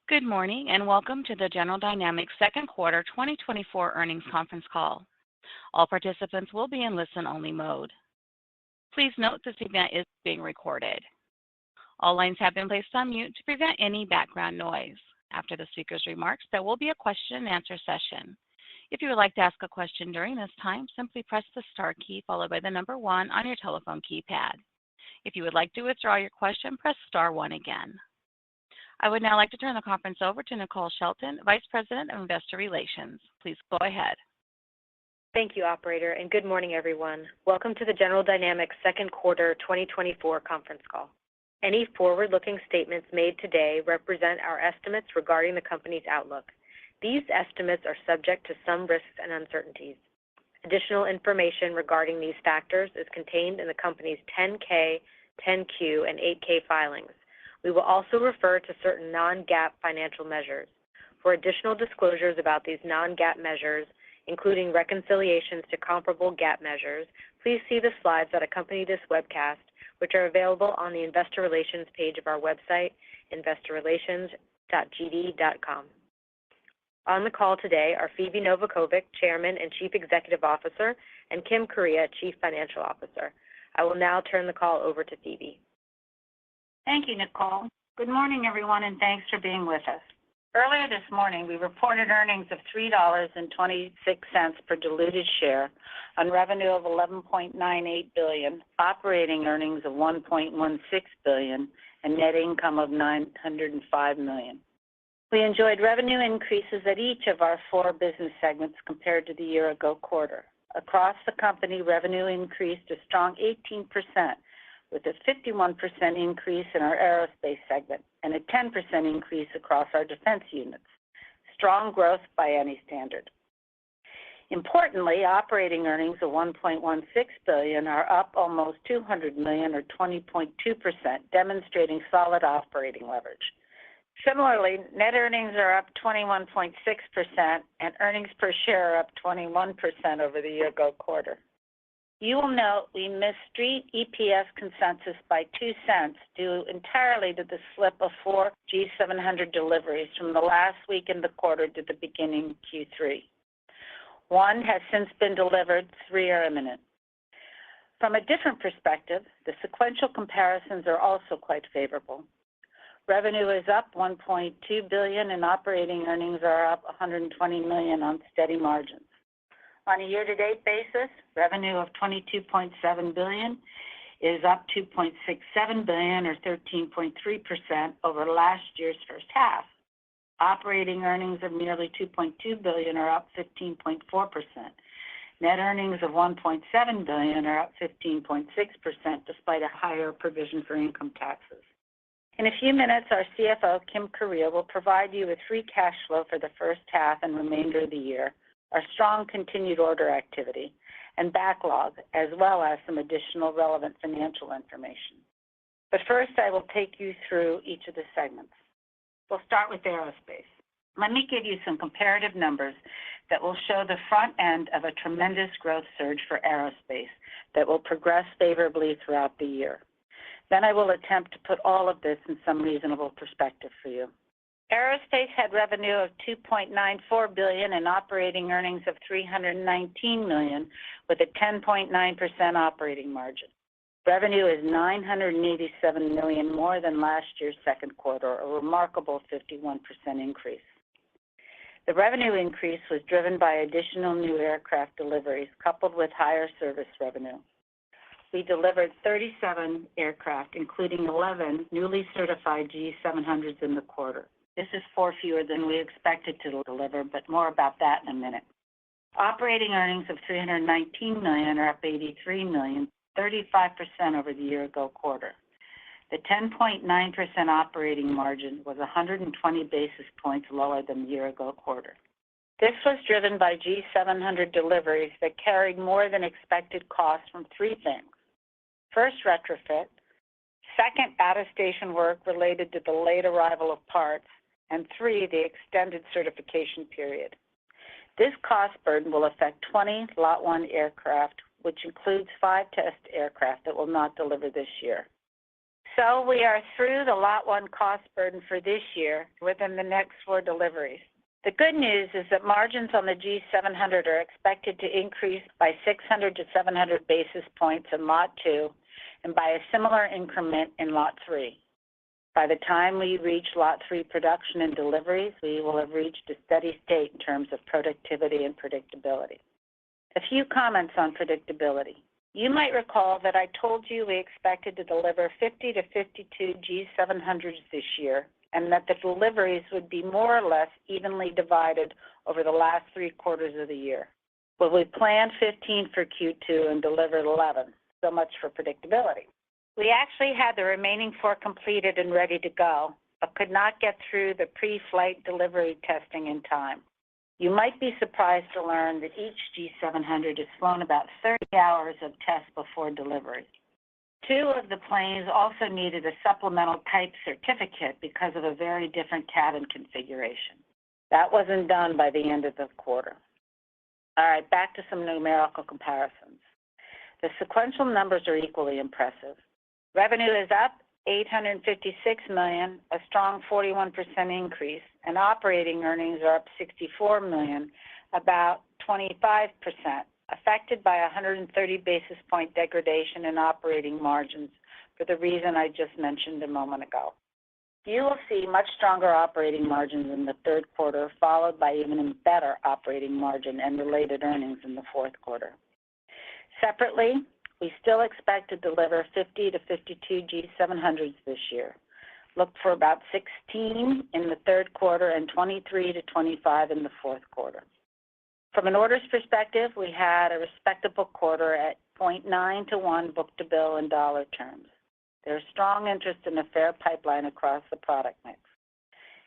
Good morning, and welcome to the General Dynamics second quarter 2024 earnings conference call. All participants will be in listen-only mode. Please note this event is being recorded. All lines have been placed on mute to prevent any background noise. After the speaker's remarks, there will be a question-and-answer session. If you would like to ask a question during this time, simply press the star key followed by the number 1 on your telephone keypad. If you would like to withdraw your question, press star 1 again. I would now like to turn the conference over to Nicole Shelton, Vice President of Investor Relations. Please go ahead. Thank you, Operator, and good morning, everyone. Welcome to the General Dynamics second quarter 2024 conference call. Any forward-looking statements made today represent our estimates regarding the company's outlook. These estimates are subject to some risks and uncertainties. Additional information regarding these factors is contained in the company's 10-K, 10-Q, and 8-K filings. We will also refer to certain non-GAAP financial measures. For additional disclosures about these non-GAAP measures, including reconciliations to comparable GAAP measures, please see the slides that accompany this webcast, which are available on the Investor Relations page of our website, investorrelations.gd.com. On the call today are Phebe Novakovic, Chairman and Chief Executive Officer, and Kim Kuryea, Chief Financial Officer. I will now turn the call over to Phebe. Thank you, Nicole. Good morning, everyone, and thanks for being with us. Earlier this morning, we reported earnings of $3.26 per diluted share on revenue of $11.98 billion, operating earnings of $1.16 billion, and net income of $905 million. We enjoyed revenue increases at each of our 4 business segments compared to the year-ago quarter. Across the company, revenue increased a strong 18%, with a 51% increase in our aerospace segment and a 10% increase across our defense units. Strong growth by any standard. Importantly, operating earnings of $1.16 billion are up almost $200 million or 20.2%, demonstrating solid operating leverage. Similarly, net earnings are up 21.6% and earnings per share are up 21% over the year-ago quarter. You will note we missed Street EPS consensus by 2 cents due entirely to the slip of 4 G700 deliveries from the last week in the quarter to the beginning Q3. 1 has since been delivered, 3 are imminent. From a different perspective, the sequential comparisons are also quite favorable. Revenue is up $1.2 billion and operating earnings are up $120 million on steady margins. On a year-to-date basis, revenue of $22.7 billion is up $2.67 billion or 13.3% over last year's first half. Operating earnings of nearly $2.2 billion are up 15.4%. Net earnings of $1.7 billion are up 15.6% despite a higher provision for income taxes. In a few minutes, our CFO, Kim Kuryea, will provide you with free cash flow for the first half and remainder of the year, our strong continued order activity, and backlog, as well as some additional relevant financial information. But first, I will take you through each of the segments. We'll start with aerospace. Let me give you some comparative numbers that will show the front end of a tremendous growth surge for aerospace that will progress favorably throughout the year. Then I will attempt to put all of this in some reasonable perspective for you. Aerospace had revenue of $2.94 billion and operating earnings of $319 million, with a 10.9% operating margin. Revenue is $987 million more than last year's second quarter, a remarkable 51% increase. The revenue increase was driven by additional new aircraft deliveries coupled with higher service revenue. We delivered 37 aircraft, including 11 newly certified G700s in the quarter. This is 4 fewer than we expected to deliver, but more about that in a minute. Operating earnings of $319 million are up $83 million, 35% over the year-ago quarter. The 10.9% operating margin was 120 basis points lower than the year-ago quarter. This was driven by G700 deliveries that carried more than expected costs from 3 things. First, retrofit. Second, out-of-station work related to the late arrival of parts. And 3, the extended certification period. This cost burden will affect 20 Lot 1 aircraft, which includes 5 test aircraft that will not deliver this year. So we are through the Lot 1 cost burden for this year within the next 4 deliveries. The good news is that margins on the G700 are expected to increase by 600 to 700 basis points in Lot 2 and by a similar increment in Lot 3. By the time we reach Lot 3 production and deliveries, we will have reached a steady state in terms of productivity and predictability. A few comments on predictability. You might recall that I told you we expected to deliver 50 to 52 G700s this year, and that the deliveries would be more or less evenly divided over the last 3 quarters of the year. Well, we planned 15 for Q2 and delivered 11. So much for predictability. We actually had the remaining 4 completed and ready to go, but could not get through the pre-flight delivery testing in time. You might be surprised to learn that each G700 is flown about 30 hours of tests before delivery. 2 of the planes also needed a supplemental type certificate because of a very different cabin configuration. That wasn't done by the end of the quarter. All right, back to some numerical comparisons. The sequential numbers are equally impressive. Revenue is up $856 million, a strong 41% increase, and operating earnings are up $64 million, about 25%, affected by a 130 basis point degradation in operating margins for the reason I just mentioned a moment ago. You will see much stronger operating margins in the third quarter, followed by even better operating margin and related earnings in the fourth quarter. Separately, we still expect to deliver 50 to 52 G700s this year. Look for about 16 in the third quarter and 23 to 25 in the fourth quarter. From an orders perspective, we had a respectable quarter at 0.9 to 1 book-to-bill in dollar terms. There's strong interest in a fair pipeline across the product mix.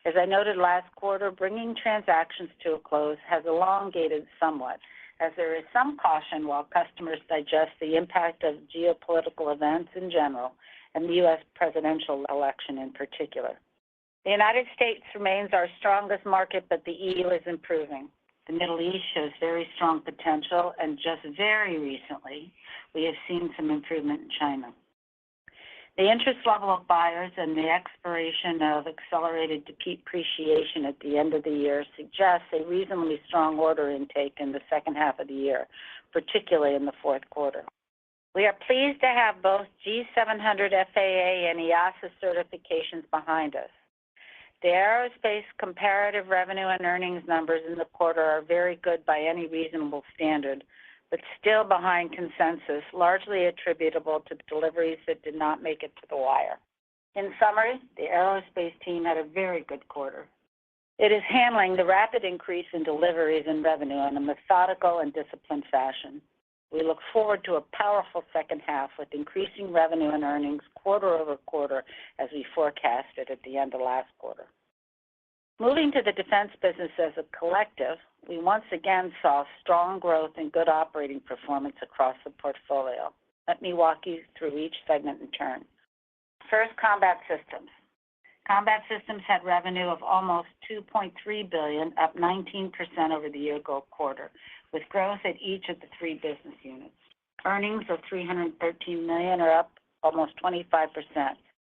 As I noted last quarter, bringing transactions to a close has elongated somewhat, as there is some caution while customers digest the impact of geopolitical events in general and the U.S. presidential election in particular. The United States remains our strongest market, but the EU is improving. The Middle East shows very strong potential, and just very recently, we have seen some improvement in China. The interest level of buyers and the expiration of accelerated depreciation at the end of the year suggests a reasonably strong order intake in the second half of the year, particularly in the fourth quarter. We are pleased to have both G700 FAA and EASA certifications behind us. The aerospace comparative revenue and earnings numbers in the quarter are very good by any reasonable standard, but still behind consensus, largely attributable to deliveries that did not make it to the wire. In summary, the aerospace team had a very good quarter. It is handling the rapid increase in deliveries and revenue in a methodical and disciplined fashion. We look forward to a powerful second half with increasing revenue and earnings quarter over quarter as we forecasted at the end of last quarter. Moving to the defense business as a collective, we once again saw strong growth and good operating performance across the portfolio. Let me walk you through each segment in turn. First, Combat Systems. Combat Systems had revenue of almost $2.3 billion, up 19% over the year-ago quarter, with growth at each of the 3 business units. Earnings of $313 million are up almost 25%.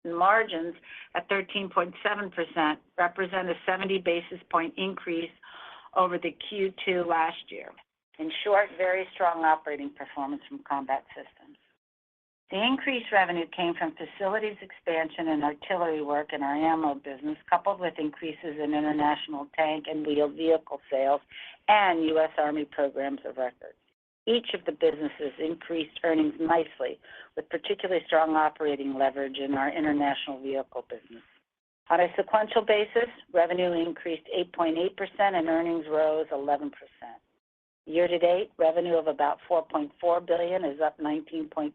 Margins at 13.7% represent a 70 basis point increase over the Q2 last year. In short, very strong operating performance from Combat Systems. The increased revenue came from facilities expansion and artillery work in our ammo business, coupled with increases in international tank and wheeled vehicle sales and U.S. Army programs of record. Each of the businesses increased earnings nicely, with particularly strong operating leverage in our international vehicle business. On a sequential basis, revenue increased 8.8% and earnings rose 11%. Year-to-date, revenue of about $4.4 billion is up 19.3%,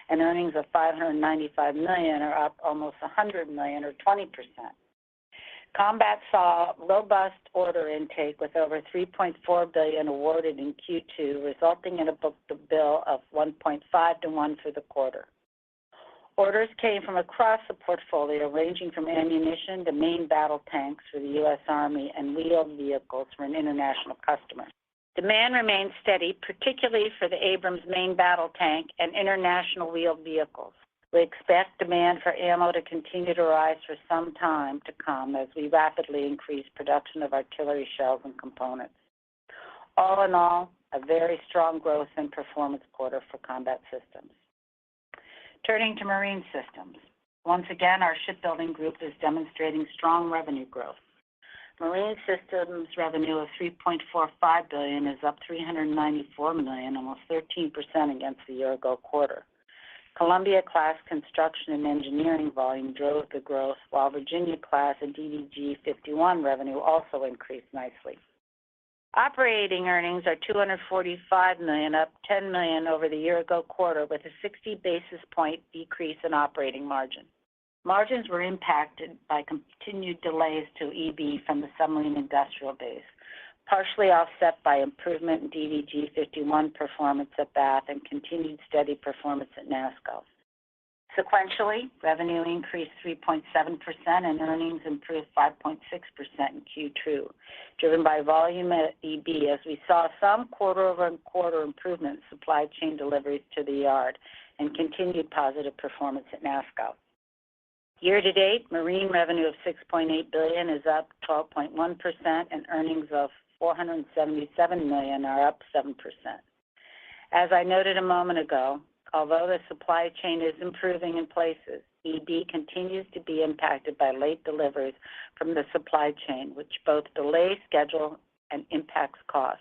and earnings of $595 million are up almost $100 million, or 20%. Combat saw robust order intake with over $3.4 billion awarded in Q2, resulting in a book-to-bill of 1.5 to 1 for the quarter. Orders came from across the portfolio, ranging from ammunition to main battle tanks for the U.S. Army and wheeled vehicles for an international customer. Demand remains steady, particularly for the Abrams main battle tank and international wheeled vehicles. We expect demand for ammo to continue to rise for some time to come as we rapidly increase production of artillery shells and components. All in all, a very strong growth and performance quarter for Combat Systems. Turning to Marine Systems. Once again, our shipbuilding group is demonstrating strong revenue growth. Marine Systems revenue of $3.45 billion is up $394 million, almost 13% against the year-ago quarter. Columbia-class construction and engineering volume drove the growth, while Virginia-class and DDG-51 revenue also increased nicely. Operating earnings are $245 million, up $10 million over the year-ago quarter, with a 60 basis point decrease in operating margin. Margins were impacted by continued delays to EB from the submarine industrial base, partially offset by improvement in DDG-51 performance at Bath and continued steady performance at NASSCO. Sequentially, revenue increased 3.7% and earnings improved 5.6% in Q2, driven by volume at EB as we saw some quarter-over-quarter improvement in supply chain deliveries to the yard and continued positive performance at NASSCO. Year-to-date, Marine revenue of $6.8 billion is up 12.1%, and earnings of $477 million are up 7%. As I noted a moment ago, although the supply chain is improving in places, EB continues to be impacted by late deliveries from the supply chain, which both delay schedule and impacts cost.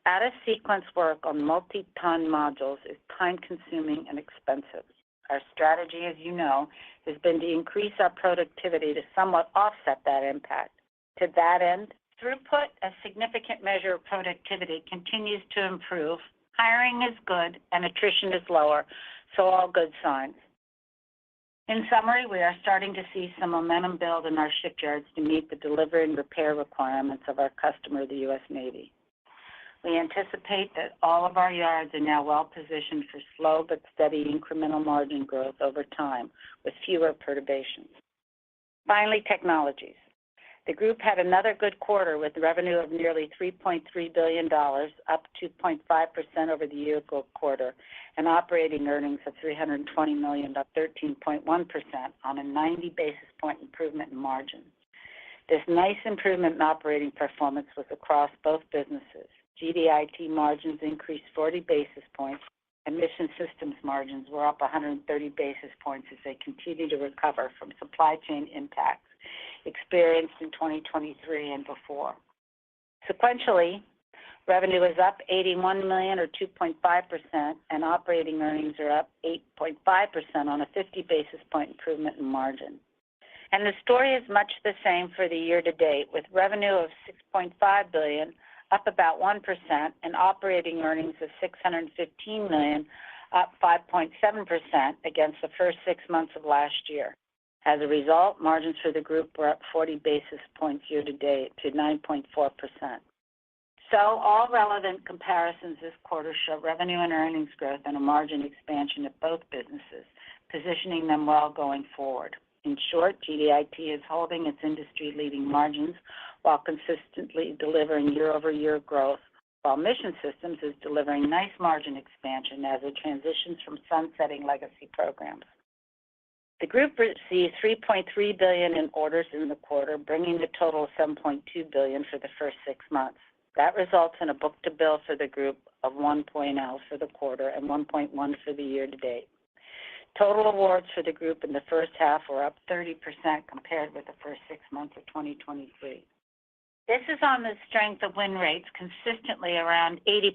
Out-of-sequence work on multi-ton modules is time-consuming and expensive. Our strategy, as you know, has been to increase our productivity to somewhat offset that impact. To that end, throughput, a significant measure of productivity, continues to improve. Hiring is good and attrition is lower, so all good signs. In summary, we are starting to see some momentum build in our shipyards to meet the delivery and repair requirements of our customer, the U.S. Navy. We anticipate that all of our yards are now well positioned for slow but steady incremental margin growth over time with fewer perturbations. Finally, technologies. The group had another good quarter with revenue of nearly $3.3 billion, up 2.5% over the year-ago quarter, and operating earnings of $320 million, up 13.1% on a 90 basis point improvement in margin. This nice improvement in operating performance was across both businesses. GDIT margins increased 40 basis points, and Mission Systems margins were up 130 basis points as they continue to recover from supply chain impacts experienced in 2023 and before. Sequentially, revenue is up $81 million or 2.5%, and operating earnings are up 8.5% on a 50 basis point improvement in margin. And the story is much the same for the year-to-date, with revenue of $6.5 billion, up about 1%, and operating earnings of $615 million, up 5.7% against the first 6 months of last year. As a result, margins for the group were up 40 basis points year-to-date to 9.4%. So all relevant comparisons this quarter show revenue and earnings growth and a margin expansion at both businesses, positioning them well going forward. In short, GDIT is holding its industry-leading margins while consistently delivering year-over-year growth, while Mission Systems is delivering nice margin expansion as it transitions from sunsetting legacy programs. The group received $3.3 billion in orders in the quarter, bringing the total of $7.2 billion for the first 6 months. That results in a book-to-bill for the group of 1.0 for the quarter and 1.1 for the year-to-date. Total awards for the group in the first half were up 30% compared with the first 6 months of 2023. This is on the strength of win rates consistently around 80%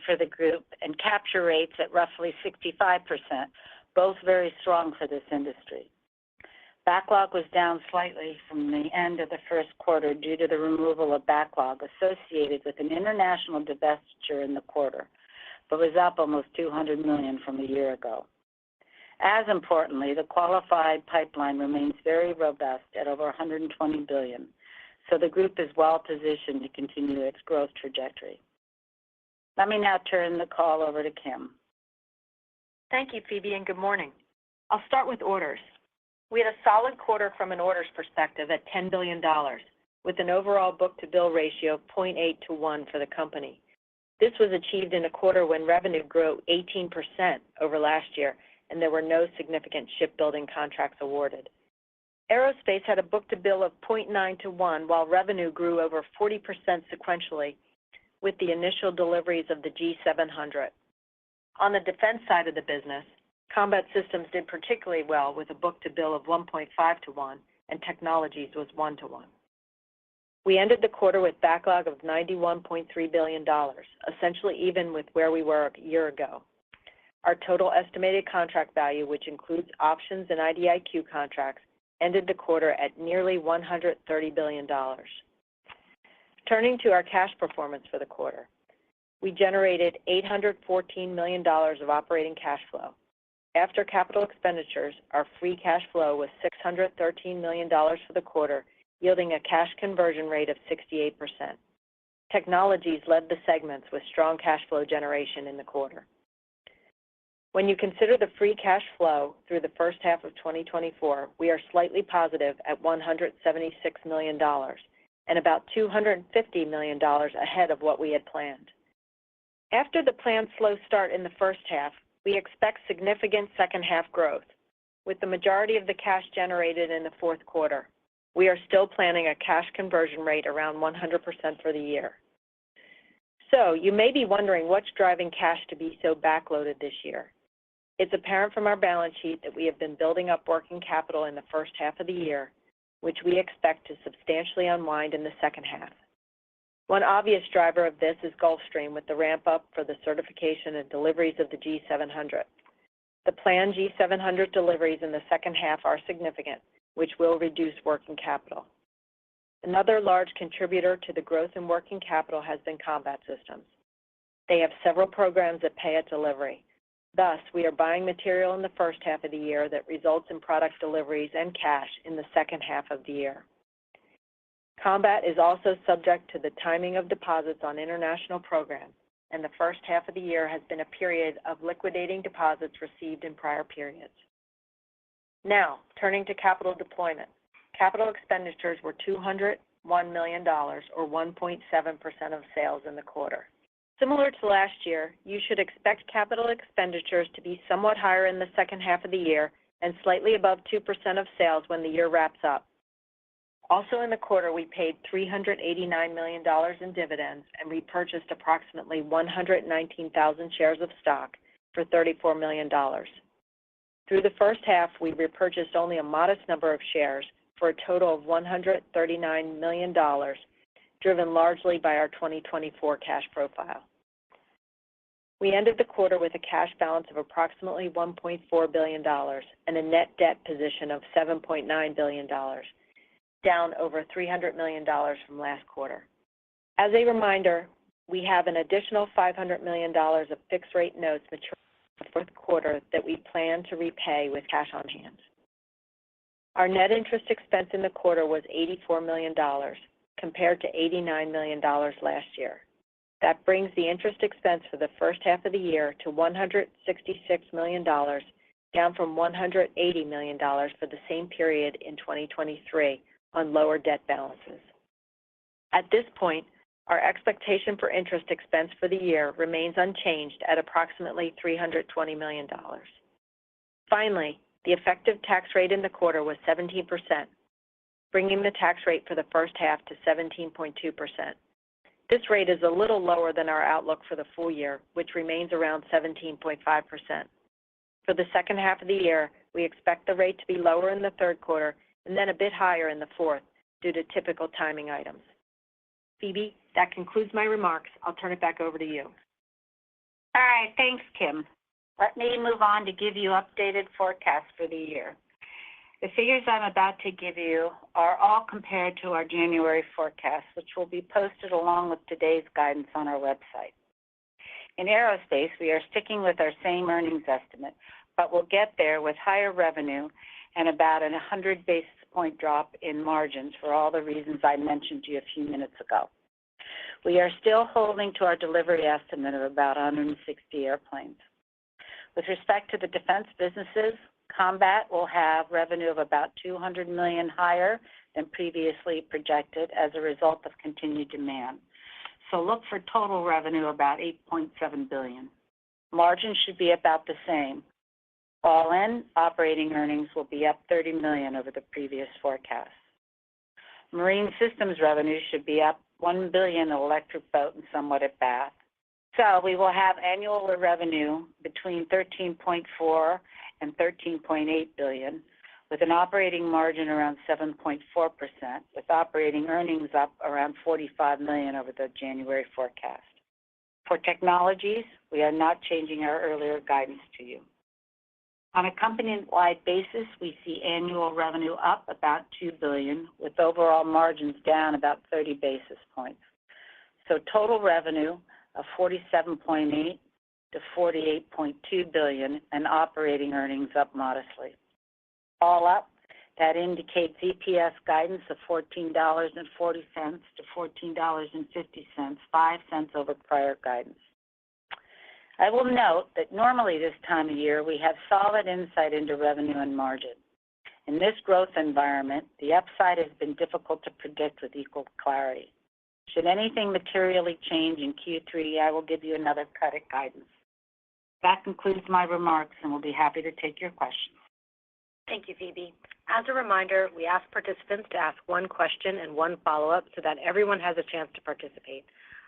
for the group and capture rates at roughly 65%, both very strong for this industry. Backlog was down slightly from the end of the first quarter due to the removal of backlog associated with an international divestiture in the quarter, but was up almost $200 million from a year ago. As importantly, the qualified pipeline remains very robust at over $120 billion, so the group is well positioned to continue its growth trajectory. Let me now turn the call over to Kim. Thank you, Phebe, and good morning. I'll start with orders. We had a solid quarter from an orders perspective at $10 billion, with an overall book-to-bill ratio of 0.8 to 1 for the company. This was achieved in a quarter when revenue grew 18% over last year and there were no significant shipbuilding contracts awarded. Aerospace had a book-to-bill of 0.9 to 1, while revenue grew over 40% sequentially with the initial deliveries of the G700. On the defense side of the business, Combat Systems did particularly well with a book-to-bill of 1.5 to 1, and Technologies was 1 to 1. We ended the quarter with backlog of $91.3 billion, essentially even with where we were a year ago. Our total estimated contract value, which includes options and IDIQ contracts, ended the quarter at nearly $130 billion. Turning to our cash performance for the quarter, we generated $814 million of operating cash flow. After capital expenditures, our free cash flow was $613 million for the quarter, yielding a cash conversion rate of 68%. Technologies led the segments with strong cash flow generation in the quarter. When you consider the free cash flow through the first half of 2024, we are slightly positive at $176 million and about $250 million ahead of what we had planned. After the planned slow start in the first half, we expect significant second-half growth, with the majority of the cash generated in the fourth quarter. We are still planning a cash conversion rate around 100% for the year. So you may be wondering what's driving cash to be so backloaded this year. It's apparent from our balance sheet that we have been building up working capital in the first half of the year, which we expect to substantially unwind in the second half. One obvious driver of this is Gulfstream with the ramp-up for the certification and deliveries of the G700. The planned G700 deliveries in the second half are significant, which will reduce working capital. Another large contributor to the growth in working capital has been Combat Systems. They have several programs that pay at delivery. Thus, we are buying material in the first half of the year that results in product deliveries and cash in the second half of the year. Combat is also subject to the timing of deposits on international programs, and the first half of the year has been a period of liquidating deposits received in prior periods. Now, turning to capital deployment. Capital expenditures were $201 million, or 1.7% of sales in the quarter. Similar to last year, you should expect capital expenditures to be somewhat higher in the second half of the year and slightly above 2% of sales when the year wraps up. Also in the quarter, we paid $389 million in dividends and repurchased approximately 119,000 shares of stock for $34 million. Through the first half, we repurchased only a modest number of shares for a total of $139 million, driven largely by our 2024 cash profile. We ended the quarter with a cash balance of approximately $1.4 billion and a net debt position of $7.9 billion, down over $300 million from last quarter. As a reminder, we have an additional $500 million of fixed-rate notes maturing in the fourth quarter that we plan to repay with cash on hand. Our net interest expense in the quarter was $84 million, compared to $89 million last year. That brings the interest expense for the first half of the year to $166 million, down from $180 million for the same period in 2023 on lower debt balances. At this point, our expectation for interest expense for the year remains unchanged at approximately $320 million. Finally, the effective tax rate in the quarter was 17%, bringing the tax rate for the first half to 17.2%. This rate is a little lower than our outlook for the full year, which remains around 17.5%. For the second half of the year, we expect the rate to be lower in the third quarter and then a bit higher in the fourth due to typical timing items. Phoebe, that concludes my remarks. I'll turn it back over to you. All right, thanks, Kim. Let me move on to give you updated forecasts for the year. The figures I'm about to give you are all compared to our January forecast, which will be posted along with today's guidance on our website. In aerospace, we are sticking with our same earnings estimate, but we'll get there with higher revenue and about a 100 basis point drop in margins for all the reasons I mentioned to you a few minutes ago. We are still holding to our delivery estimate of about 160 airplanes. With respect to the defense businesses, Combat will have revenue of about $200 million higher than previously projected as a result of continued demand. So look for total revenue about $8.7 billion. Margins should be about the same. All in, operating earnings will be up $30 million over the previous forecast. Marine Systems revenue should be up $1 billion at Electric Boat and somewhat at Bath. So we will have annual revenue between $13.4 and $13.8 billion, with an operating margin around 7.4%, with operating earnings up around $45 million over the January forecast. For Technologies, we are not changing our earlier guidance to you. On a company-wide basis, we see annual revenue up about $2 billion, with overall margins down about 30 basis points. So total revenue of $47.8 to $48.2 billion, and operating earnings up modestly. All up, that indicates EPS guidance of $14.40 to $14.50, 5 cents over prior guidance. I will note that normally this time of year we have solid insight into revenue and margin. In this growth environment, the upside has been difficult to predict with equal clarity. Should anything materially change in Q3, I will give you another cut at guidance. That concludes my remarks, and we'll be happy to take your questions. Thank you, Phoebe. As a reminder, we ask participants to ask one question and one follow-up so that everyone has a chance to participate.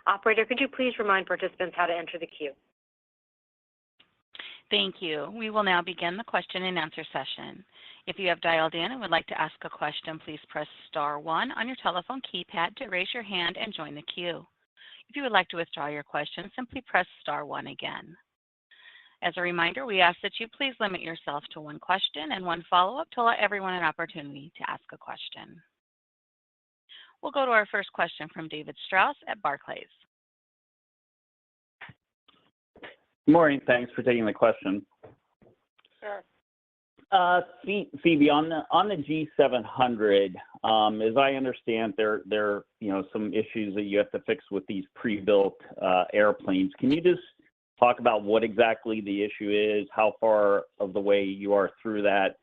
Operator, could you please remind participants how to enter the queue? Thank you. We will now begin the question and answer session. If you have dialed in and would like to ask a question, please press star 1 on your telephone keypad to raise your hand and join the queue. If you would like to withdraw your question, simply press star 1 again. As a reminder, we ask that you please limit yourself to one question and one follow-up to allow everyone an opportunity to ask a question. We'll go to our first question from David Strauss at Barclays. Good morning. Thanks for taking the question. Sure. Phoebe, on the G700, as I understand, there some issues that you have to fix with these pre-built airplanes. Can you just talk about what exactly the issue is, how far of the way you are through that,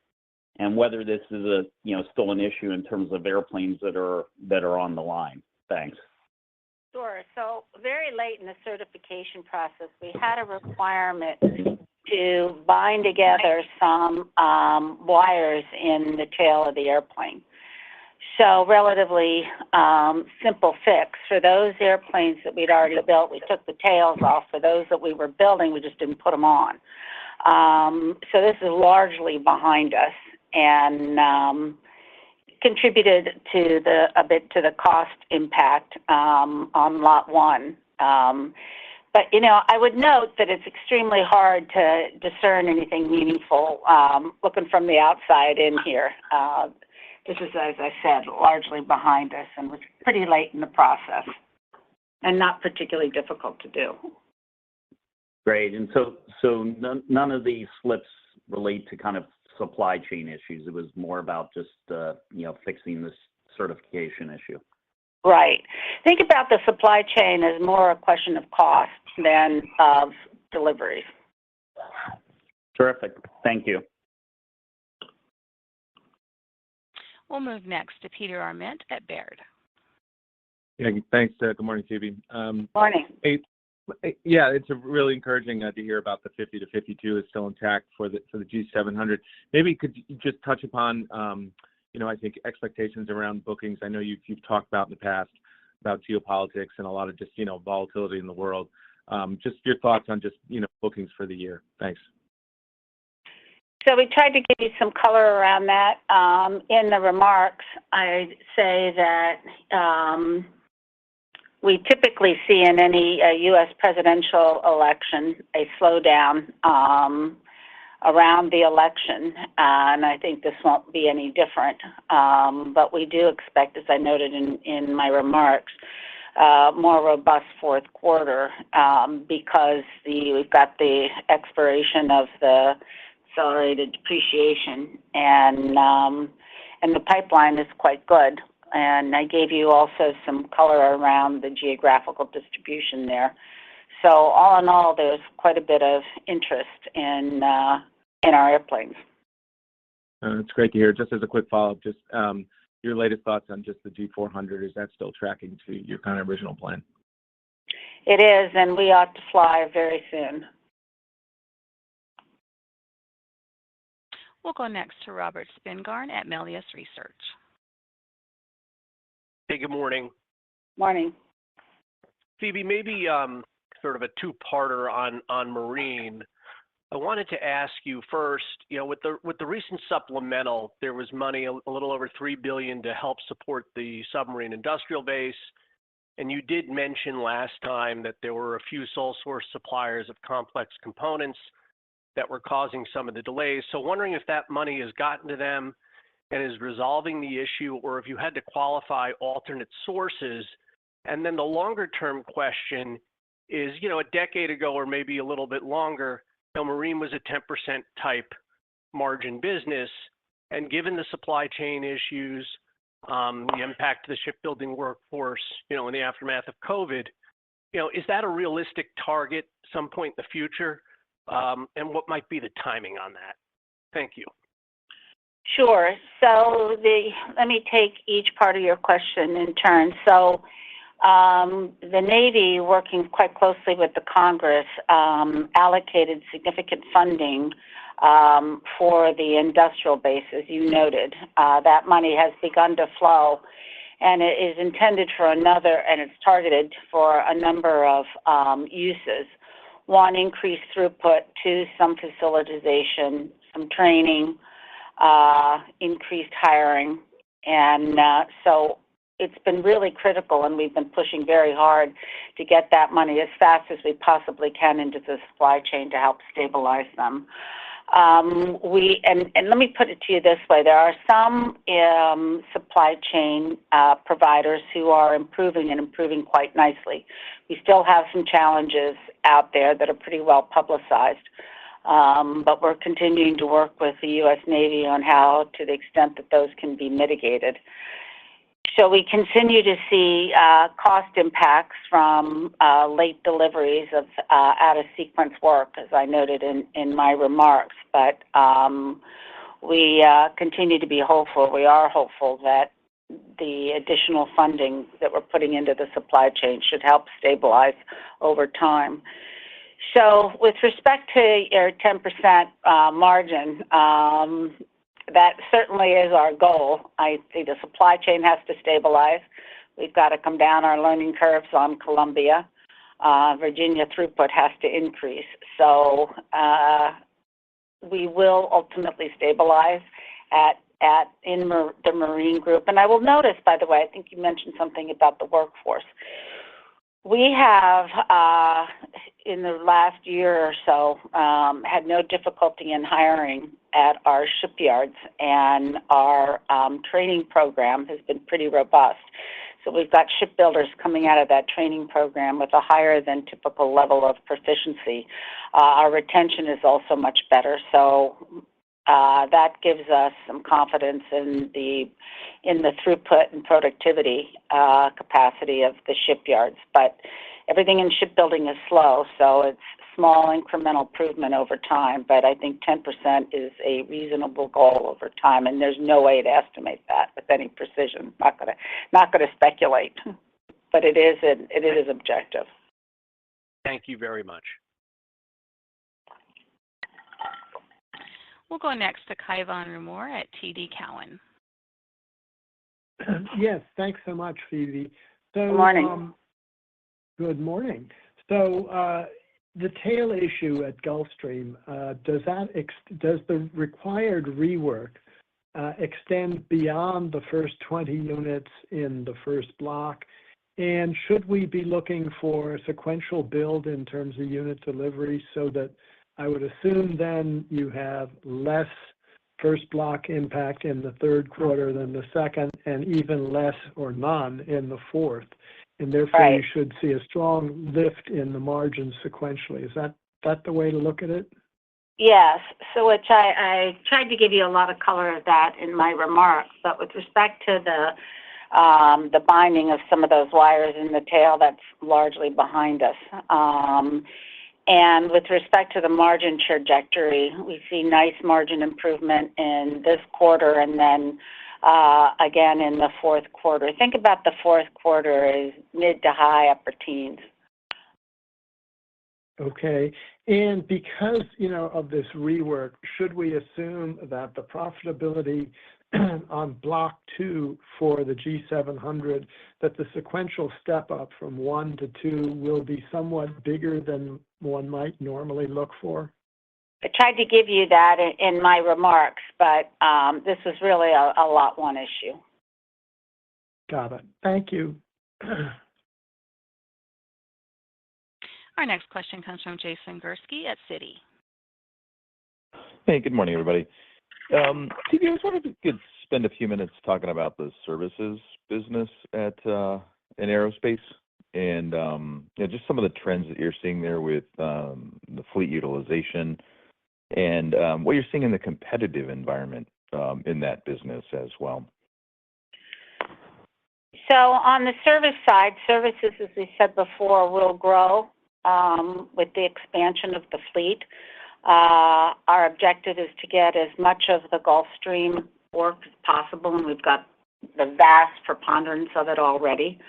and whether this is still an issue in terms of airplanes that are on the line? Thanks. Sure. So very late in the certification process, we had a requirement to bind together some wires in the tail of the airplane. So relatively simple fix. For those airplanes that we'd already built, we took the tails off. For those that we were building, we just didn't put them on. So this is largely behind us and contributed to a bit to the cost impact on lot one. But, I would note that it's extremely hard to discern anything meaningful looking from the outside in here. This is, as I said, largely behind us and was pretty late in the process and not particularly difficult to do. Great. And so none of these slips relate to kind of supply chain issues. It was more about just, fixing this certification issue. Right. Think about the supply chain as more a question of cost than of deliveries. Terrific. Thank you. We'll move next to Peter Arment at Baird. Yeah, thanks. Good morning, Phoebe. Morning. Yeah, it's really encouraging to hear about the 50 to 52 is still intact for the G700. Maybe could you just touch upon, I think expectations around bookings. I know you've talked about in the past about geopolitics and a lot of just, volatility in the world. Just your thoughts on just, bookings for the year. Thanks. So we tried to give you some color around that. In the remarks, I say that we typically see in any U.S. presidential election a slowdown around the election, and I think this won't be any different. But we do expect, as I noted in my remarks, more robust fourth quarter because we've got the expiration of the accelerated depreciation, and the pipeline is quite good. And I gave you also some color around the geographical distribution there. So all in all, there's quite a bit of interest in our airplanes. It's great to hear. Just as a quick follow-up, just your latest thoughts on just the G400. Is that still tracking to your kind of original plan? It is, and we ought to fly very soon. We'll go next to Robert Spingarn at Melius Research. Hey, good morning. Morning. Phoebe, maybe sort of a two-parter on Marine. I wanted to ask you first, with the recent supplemental, there was money, a little over $3 billion to help support the submarine industrial base. And you did mention last time that there were a few sole source suppliers of complex components that were causing some of the delays. So wondering if that money has gotten to them and is resolving the issue, or if you had to qualify alternate sources. And then the longer term question is, a decade ago or maybe a little bit longer, Marine was a 10% type margin business. And given the supply chain issues, the impact to the shipbuilding workforce, in the aftermath of COVID, is that a realistic target some point in the future? And what might be the timing on that? Thank you. Sure. So let me take each part of your question in turn. So the Navy, working quite closely with the Congress, allocated significant funding for the industrial base, as you noted. That money has begun to flow, and it is intended for and it's targeted for a number of uses. One, increased throughput; two, some facilitization, some training, increased hiring. And so it's been really critical, and we've been pushing very hard to get that money as fast as we possibly can into the supply chain to help stabilize them. And let me put it to you this way. There are some supply chain providers who are improving quite nicely. We still have some challenges out there that are pretty well publicized. But we're continuing to work with the U.S. Navy on how, to the extent that those can be mitigated. So we continue to see cost impacts from late deliveries of out-of-sequence work, as I noted in my remarks. But we continue to be hopeful. We are hopeful that the additional funding that we're putting into the supply chain should help stabilize over time. So with respect to your 10% margin, that certainly is our goal. I think the supply chain has to stabilize. We've got to come down our learning curves on Columbia. Virginia throughput has to increase. So we will ultimately stabilize in the Marine Group. And I will notice, by the way, I think you mentioned something about the workforce. We have, in the last year or so, had no difficulty in hiring at our shipyards, and our training program has been pretty robust. So we've got shipbuilders coming out of that training program with a higher than typical level of proficiency. Our retention is also much better. So that gives us some confidence in the throughput and productivity capacity of the shipyards. But everything in shipbuilding is slow, so it's small incremental improvement over time. But I think 10% is a reasonable goal over time, and there's no way to estimate that with any precision. Not going to speculate, but it is objective. Thank you very much. We'll go next to Cai von Rumohr at TD Cowen. Yes, thanks so much, Phoebe. So, good morning. Good morning. So the tail issue at Gulfstream, does the required rework extend beyond the first 20 units in the first block? And should we be looking for a sequential build in terms of unit delivery, so that I would assume then you have less first block impact in the third quarter than the second, and even less or none in the fourth, and therefore right. You should see a strong lift in the margins sequentially. Is that the way to look at it? Yes. So which I tried to give you a lot of color of that in my remarks, but with respect to the binding of some of those wires in the tail, that's largely behind us. And with respect to the margin trajectory, we see nice margin improvement in this quarter, and then again in the fourth quarter. Think about the fourth quarter as mid to high upper teens. Okay. And because, of this rework, should we assume that the profitability on Block 2 for the G700, that the sequential step up from 1 to 2 will be somewhat bigger than one might normally look for? I tried to give you that in my remarks, but this was really a Lot 1 issue. Got it. Thank you. Our next question comes from Jason Gursky at Citi. Hey, good morning, everybody. Phoebe, I was wondering if you could spend a few minutes talking about the services business in aerospace and just some of the trends that you're seeing there with the fleet utilization and what you're seeing in the competitive environment in that business as well. So on the service side, services, as we said before, will grow with the expansion of the fleet. Our objective is to get as much of the Gulfstream work as possible, and we've got the vast preponderance of it already.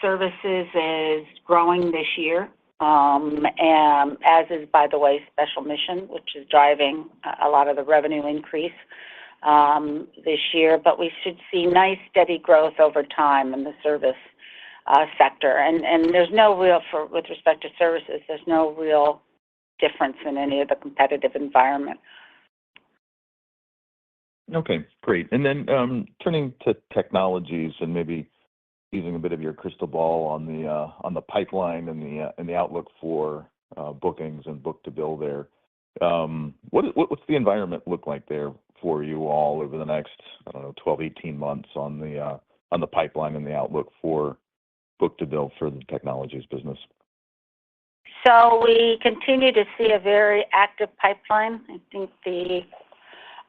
Services is growing this year, and as is, by the way, special mission, which is driving a lot of the revenue increase this year. But we should see nice, steady growth over time in the service sector. And there's no real, with respect to services, there's no real difference in any of the competitive environment. Okay, great. And then turning to technologies and maybe using a bit of your crystal ball on the pipeline and the outlook for bookings and book-to-bill there. What's the environment look like there for you all over the next, 12, 18 months on the pipeline and the outlook for book-to-bill for the technologies business? So we continue to see a very active pipeline. I think the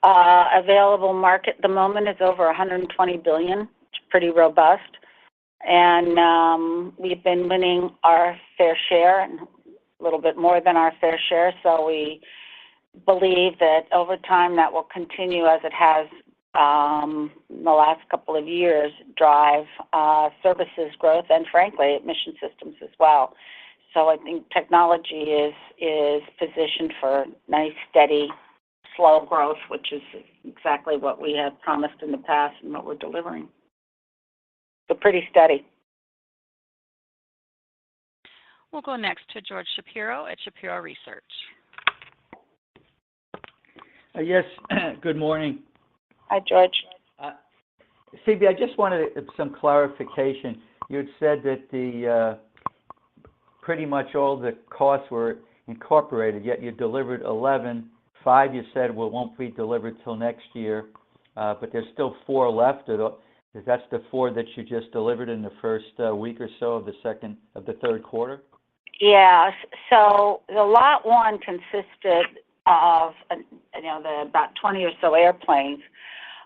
available market at the moment is over $120 billion. It's pretty robust. And we've been winning our fair share and a little bit more than our fair share. So we believe that over time that will continue as it has in the last couple of years, drive services growth and, frankly, mission systems as well. So I think technology is positioned for nice, steady, slow growth, which is exactly what we have promised in the past and what we're delivering. So pretty steady. We'll go next to George Shapiro at Shapiro Research. Yes, good morning. Hi, George. Phoebe, I just wanted some clarification. You had said that pretty much all the costs were incorporated, yet you delivered 11. 5 you said won't be delivered till next year, but there's still 4 left. That's the 4 that you just delivered in the first week or so of the third quarter? Yeah. So the Lot 1 consisted of the about 20 or so airplanes.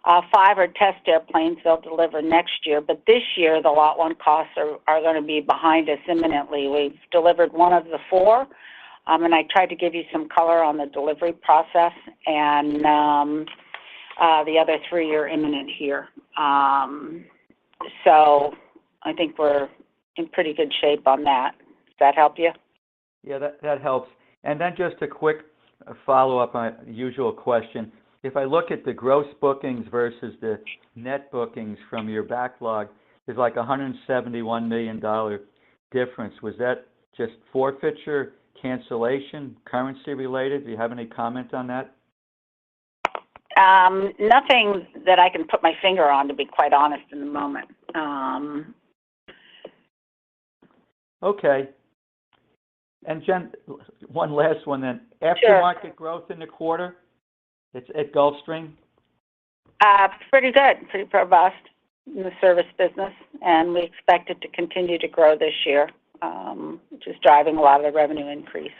5 are test airplanes they'll deliver next year, but this year the Lot 1 costs are going to be behind us imminently. We've delivered 1 of the 4, and I tried to give you some color on the delivery process, and the other 3 are imminent here. So I think we're in pretty good shape on that. Does that help you? Yeah, that helps. And then just a quick follow-up on the usual question. If I look at the gross bookings versus the net bookings from your backlog, there's like $171 million difference. Was that just forfeiture, cancellation, currency related? Do you have any comment on that? Nothing that I can put my finger on, to be quite honest, in the moment. Okay. And Jen, one last one then. Aftermarket growth in the quarter, it's at Gulfstream? Pretty good, pretty robust in the service business, and we expect it to continue to grow this year, which is driving a lot of the revenue increase,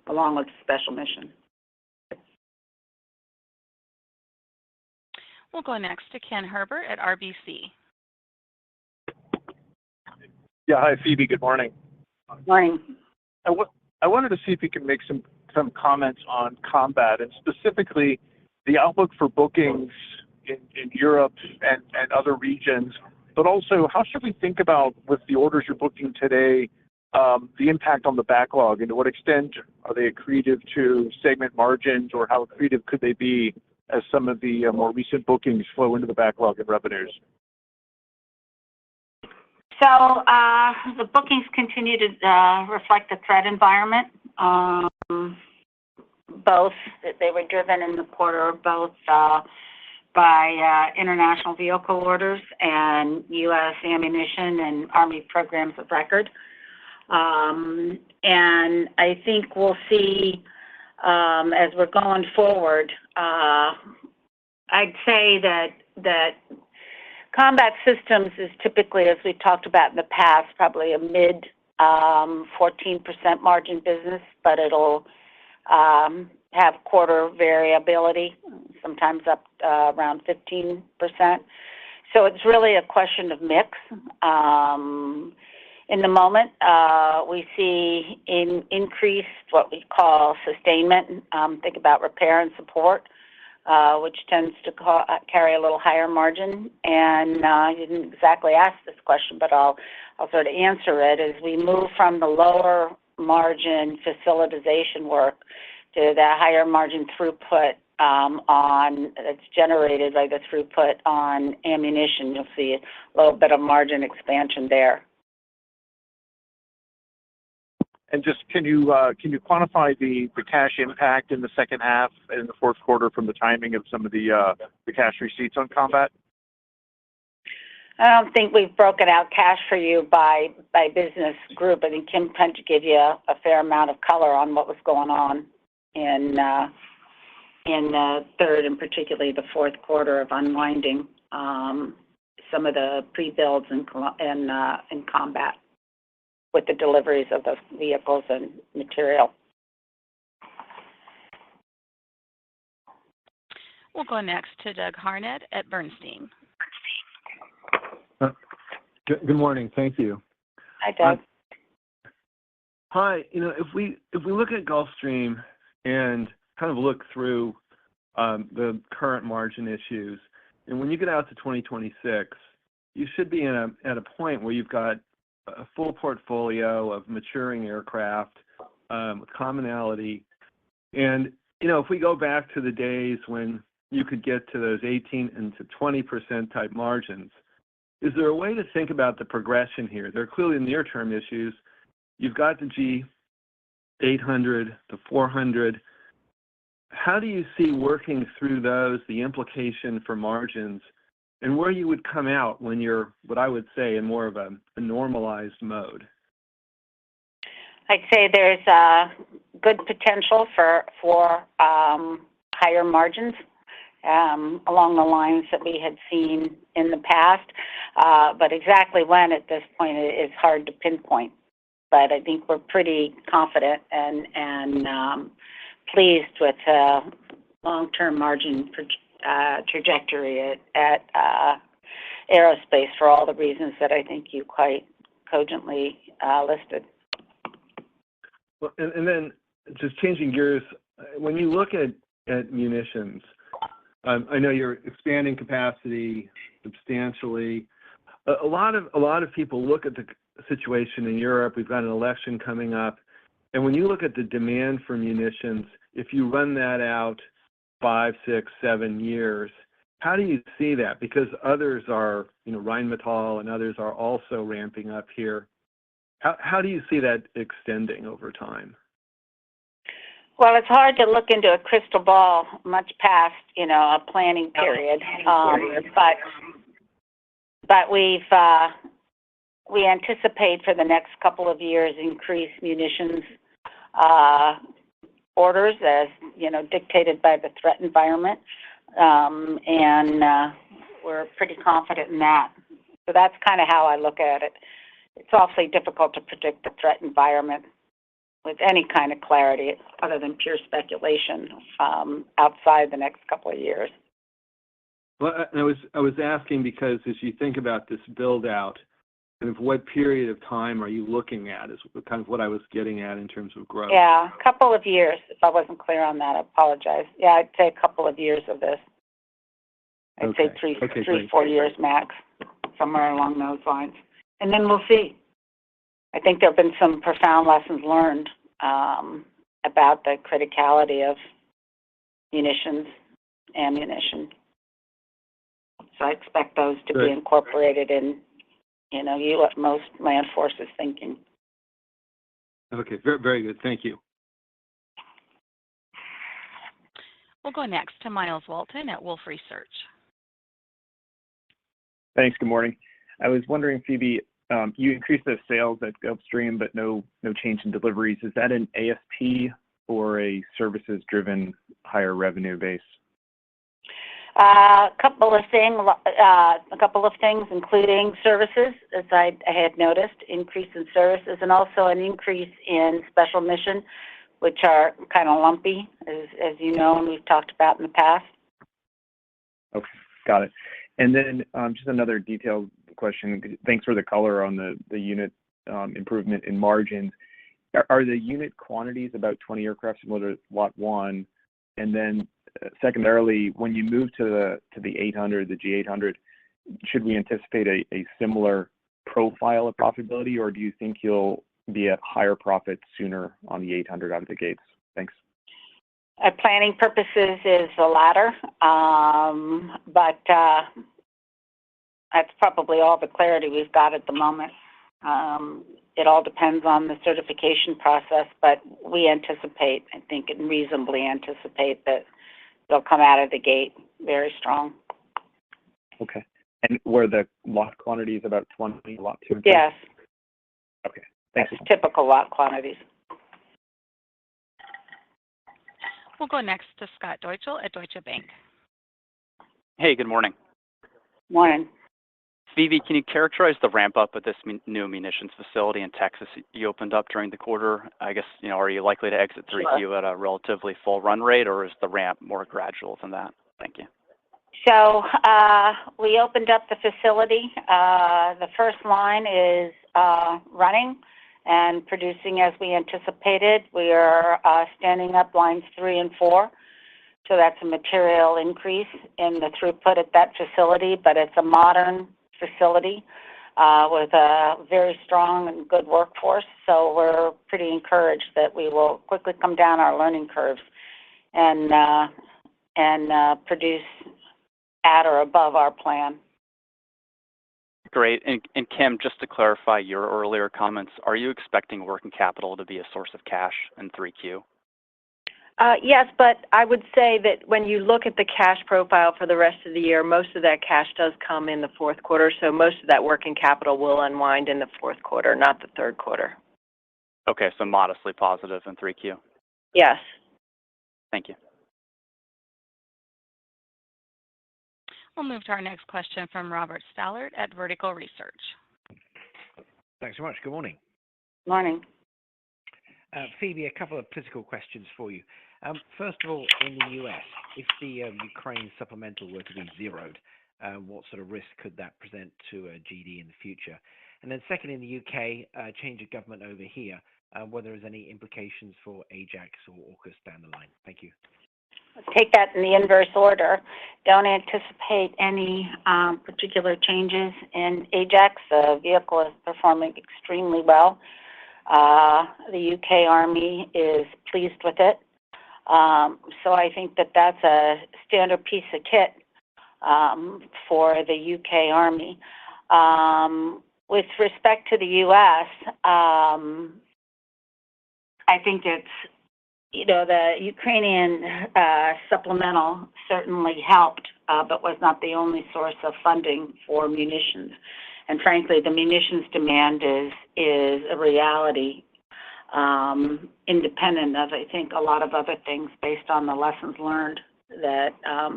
along with special mission. We'll go next to Ken Herbert at RBC. Yeah, hi, Phoebe. Good morning. Morning. I wanted to see if you could make some comments on combat, and specifically the outlook for bookings in Europe and other regions, but also how should we think about, with the orders you're booking today, the impact on the backlog, and to what extent are they accretive to segment margins, or how accretive could they be as some of the more recent bookings flow into the backlog and revenues? So the bookings continue to reflect the threat environment. Both they were driven in the quarter both by international vehicle orders and U.S. ammunition and Army programs of record. And I think we'll see as we're going forward. I'd say that combat systems is typically, as we talked about in the past, probably a mid 14% margin business, but it'll have quarter variability, sometimes up around 15%. So it's really a question of mix. In the moment, we see increased what we call sustainment. Think about repair and support, which tends to carry a little higher margin. And you didn't exactly ask this question, but I'll sort of answer it. As we move from the lower margin facilitization work to the higher margin throughput that's generated by the throughput on ammunition, you'll see a little bit of margin expansion there. And just can you quantify the cash impact in the second half and in the fourth quarter from the timing of some of the cash receipts on combat? I don't think we've broken out cash for you by business group. I think Kim tried to give you a fair amount of color on what was going on in the third and particularly the fourth quarter of unwinding some of the pre-builds in combat with the deliveries of the vehicles and material. We'll go next to Doug Harned at Bernstein. Good morning. Thank you. Hi, Doug. Hi. If we look at Gulfstream and kind of look through the current margin issues, and when you get out to 2026, you should be at a point where you've got a full portfolio of maturing aircraft with commonality. And, if we go back to the days when you could get to those 18 and to 20% type margins, is there a way to think about the progression here? There are clearly near-term issues. You've got the G800, the 400. How do you see working through those, the implication for margins, and where you would come out when you're, what I would say, in more of a normalized mode? I'd say there's good potential for higher margins along the lines that we had seen in the past. But exactly when at this point is hard to pinpoint. But I think we're pretty confident and pleased with long-term margin trajectory at aerospace for all the reasons that I think you quite cogently listed. Well, and then just changing gears, when you look at munitions, I know you're expanding capacity substantially. A lot of people look at the situation in Europe. We've got an election coming up, and when you look at the demand for munitions, if you run that out 5, 6, 7 years, how do you see that? Because others are, Rheinmetall and others are also ramping up here. How do you see that extending over time? Well, it's hard to look into a crystal ball much past, a planning period. But we anticipate for the next couple of years increased munitions orders as, dictated by the threat environment. And we're pretty confident in that. So that's kind of how I look at it. It's awfully difficult to predict the threat environment with any kind of clarity other than pure speculation outside the next couple of years. Well, I was asking because as you think about this build out, kind of what period of time are you looking at is kind of what I was getting at in terms of growth. Yeah, a couple of years. If I wasn't clear on that, I apologize. Yeah, I'd say a couple of years of this. I'd say three, 4 years max, somewhere along those lines. And then we'll see. I think there have been some profound lessons learned about the criticality of munitions, ammunition. So I expect those to be incorporated in, most land forces thinking. Okay, very, very good. Thank you. We'll go next to Miles Walton at Wolfe Research. Thanks. Good morning. I was wondering, Phoebe, you increased the sales at Gulfstream, but no change in deliveries. Is that an ASP or a services-driven higher revenue base? A couple of things, including services, as I had noticed, increase in services, and also an increase in special mission, which are kind of lumpy, as you know, and we've talked about in the past. Okay, got it. And then just another detailed question. Thanks for the color on the unit improvement in margins. Are the unit quantities about 20 aircraft similar to Lot 1? And then secondarily, when you move to the 800, the G800, should we anticipate a similar profile of profitability, or do you think you'll be at higher profits sooner on the 800 out of the gates? Thanks. Planning purposes is the latter, but that's probably all the clarity we've got at the moment. It all depends on the certification process, but we anticipate, I think, and reasonably anticipate that they'll come out of the gate very strong. Okay. And were the lot quantities about 20, lot 2 and 3? Yes. Okay. Thanks. That's typical lot quantities. We'll go next to Scott Deutschel at Deutsche Bank. Hey, good morning. Morning. Phoebe, can you characterize the ramp-up of this new munitions facility in Texas you opened up during the quarter? I guess, are you likely to exit 3Q at a relatively full run rate, or is the ramp more gradual than that? Thank you. So we opened up the facility. The first line is running and producing as we anticipated. We are standing up lines 3 and 4. So that's a material increase in the throughput at that facility, but it's a modern facility with a very strong and good workforce. So we're pretty encouraged that we will quickly come down our learning curves and produce at or above our plan. Great. And Kim, just to clarify your earlier comments, are you expecting working capital to be a source of cash in 3Q? Yes, but I would say that when you look at the cash profile for the rest of the year, most of that cash does come in the fourth quarter, so most of that working capital will unwind in the fourth quarter, not the third quarter. Okay, so modestly positive in 3Q? Yes. Thank you. We'll move to our next question from Robert Stallard at Vertical Research. Thanks so much. Good morning. Morning. Phoebe, a couple of political questions for you. First of all, in the U.S., if the Ukraine supplemental were to be zeroed, what sort of risk could that present to GD in the future? And then second, in the UK, change of government over here, whether there's any implications for Ajax or AUKUS down the line. Thank you. Take that in the inverse order. Don't anticipate any particular changes in Ajax. The vehicle is performing extremely well. The UK Army is pleased with it. So I think that that's a standard piece of kit for the UK Army. With respect to the U.S., I think it's, the Ukrainian supplemental certainly helped, but was not the only source of funding for munitions. And frankly, the munitions demand is a reality, independent of, I think, a lot of other things based on the lessons learned that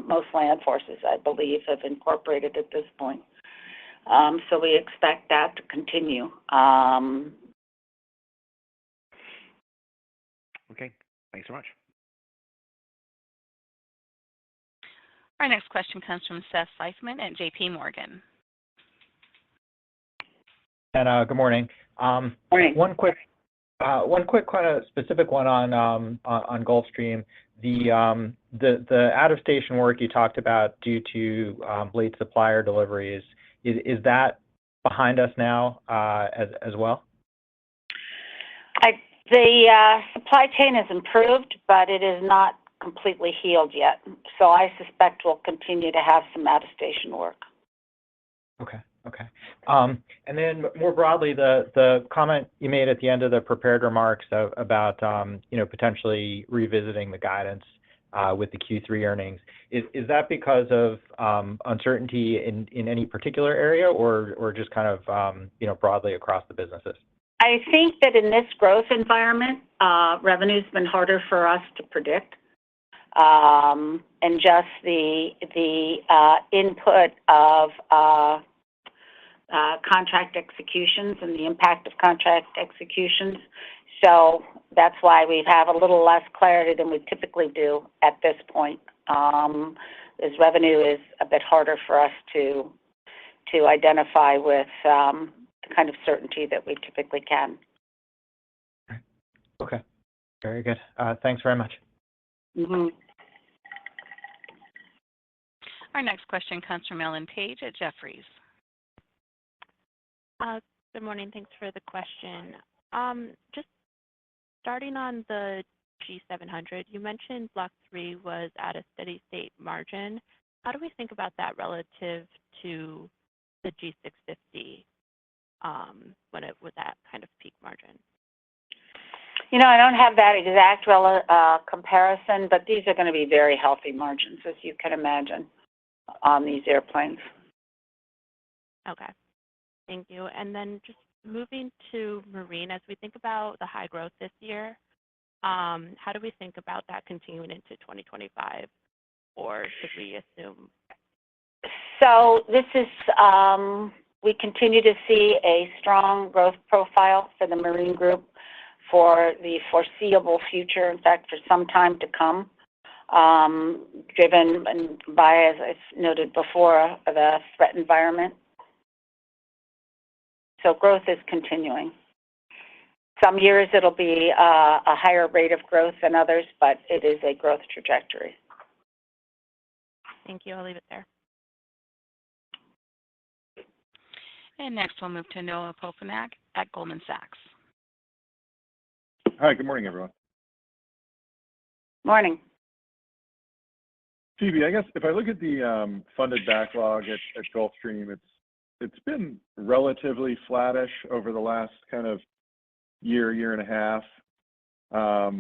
most land forces, I believe, have incorporated at this point. So we expect that to continue. Okay. Thanks so much. Our next question comes from Seth Seifman at J.P. Morgan. And good morning. Morning. One quick kind of specific one on Gulfstream. The out-of-station work you talked about due to late supplier deliveries, is that behind us now as well? The supply chain has improved, but it is not completely healed yet. So I suspect we'll continue to have some out-of-station work. Okay. Okay. And then more broadly, the comment you made at the end of the prepared remarks about potentially revisiting the guidance with the Q3 earnings, is that because of uncertainty in any particular area, or just kind of broadly across the businesses? I think that in this growth environment, revenue's been harder for us to predict, and just the input of contract executions and the impact of contract executions. So that's why we have a little less clarity than we typically do at this point. As revenue is a bit harder for us to identify with the kind of certainty that we typically can. Okay. Very good. Thanks very much. Mm-hmm. Our next question comes from Ellen Page at Jefferies. Good morning. Thanks for the question. Just starting on the G700, you mentioned Block 3 was at a steady state margin. How do we think about that relative to the G650 when it was at kind of peak margin? I don't have that exact comparison, but these are going to be very healthy margins, as you can imagine, on these airplanes. Okay. Thank you. And then just moving to Marine, as we think about the high growth this year, how do we think about that continuing into 2025, or should we assume? So this is, we continue to see a strong growth profile for the Marine Group for the foreseeable future, in fact, for some time to come, driven by, as I noted before, the threat environment. So growth is continuing. Some years it'll be a higher rate of growth than others, but it is a growth trajectory. Thank you. I'll leave it there. And next we'll move to Noah Poponak at Goldman Sachs. Hi, good morning, everyone. Morning. Phoebe, I guess if I look at the funded backlog at Gulfstream, it's been relatively flattish over the last kind of year and a half. I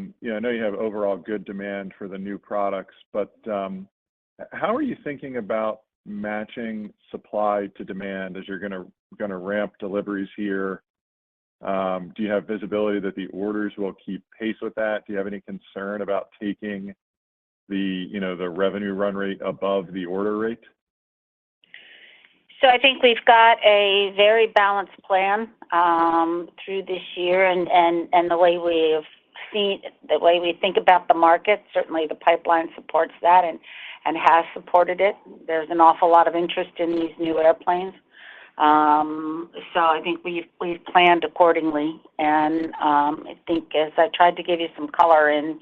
know you have overall good demand for the new products, but how are you thinking about matching supply to demand as you're going to ramp deliveries here? Do you have visibility that the orders will keep pace with that? Do you have any concern about taking the revenue run rate above the order rate? So I think we've got a very balanced plan through this year, and the way we think about the market, certainly the pipeline supports that and has supported it. There's an awful lot of interest in these new airplanes. So I think we've planned accordingly, and I think, as I tried to give you some color in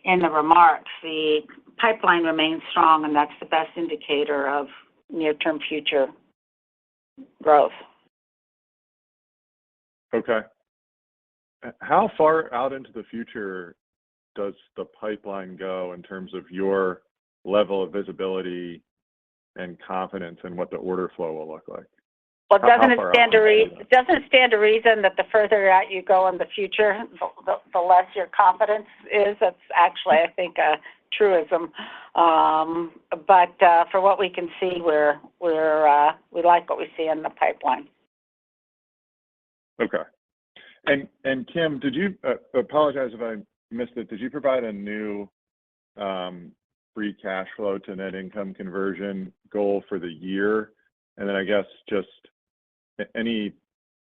the remarks, the pipeline remains strong, and that's the best indicator of near-term future growth. Okay. How far out into the future does the pipeline go in terms of your level of visibility and confidence in what the order flow will look like? Well, doesn't it stand to reason that the further out you go in the future, the less your confidence is? That's actually, I think, a truism. But for what we can see, we like what we see in the pipeline. Okay. And Kim, did you apologize if I missed it? Did you provide a new free cash flow to net income conversion goal for the year? And then I guess just any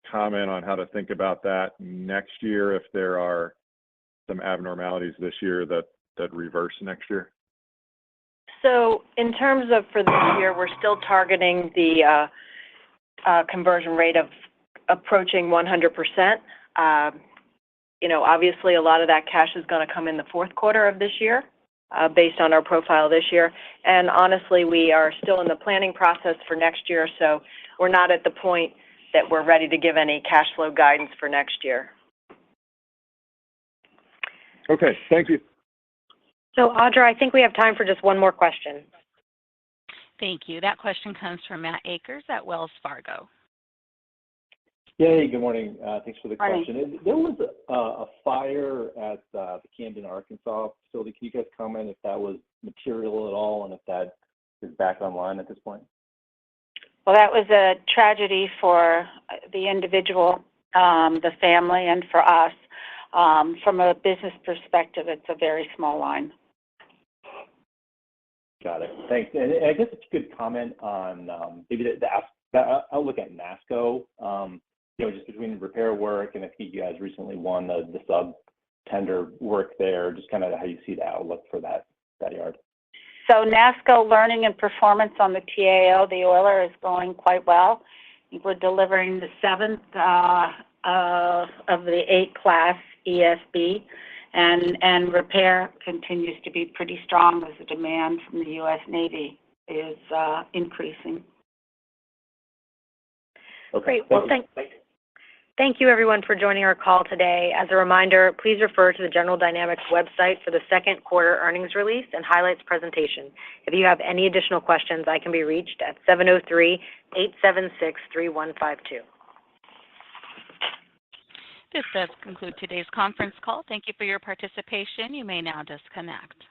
comment on how to think about that next year if there are some abnormalities this year that reverse next year? So in terms of for this year, we're still targeting the conversion rate of approaching 100%. Obviously a lot of that cash is going to come in the fourth quarter of this year based on our profile this year. And honestly, we are still in the planning process for next year, so we're not at the point that we're ready to give any cash flow guidance for next year. Okay, thank you. So, Audra, I think we have time for just one more question. Thank you. That question comes from Matt Akers at Wells Fargo. Yeah, hey, good morning. Thanks for the Morning. question. There was a fire at the Camden, Arkansas facility. Can you guys comment if that was material at all and if that is back online at this point? Well, that was a tragedy for the individual, the family, and for us. From a business perspective, it's a very small line. Got it. Thanks. And I guess if you could comment on maybe the outlook at NASCO, just between repair work, and I think you guys recently won the sub-tender work there, just kind of how you see the outlook for that yard. So NASCO learning and performance on the TAO, the oiler, is going quite well. We're delivering the 7th of the 8 class ESB, and repair continues to be pretty strong as the demand from the U.S. Navy is increasing. Okay. Great. Well, thank you, everyone, for joining our call today. As a reminder, please refer to the General Dynamics website for the second quarter earnings release and highlights presentation. If you have any additional questions, I can be reached at 703-876-3152. This does conclude today's conference call. Thank you for your participation. You may now disconnect.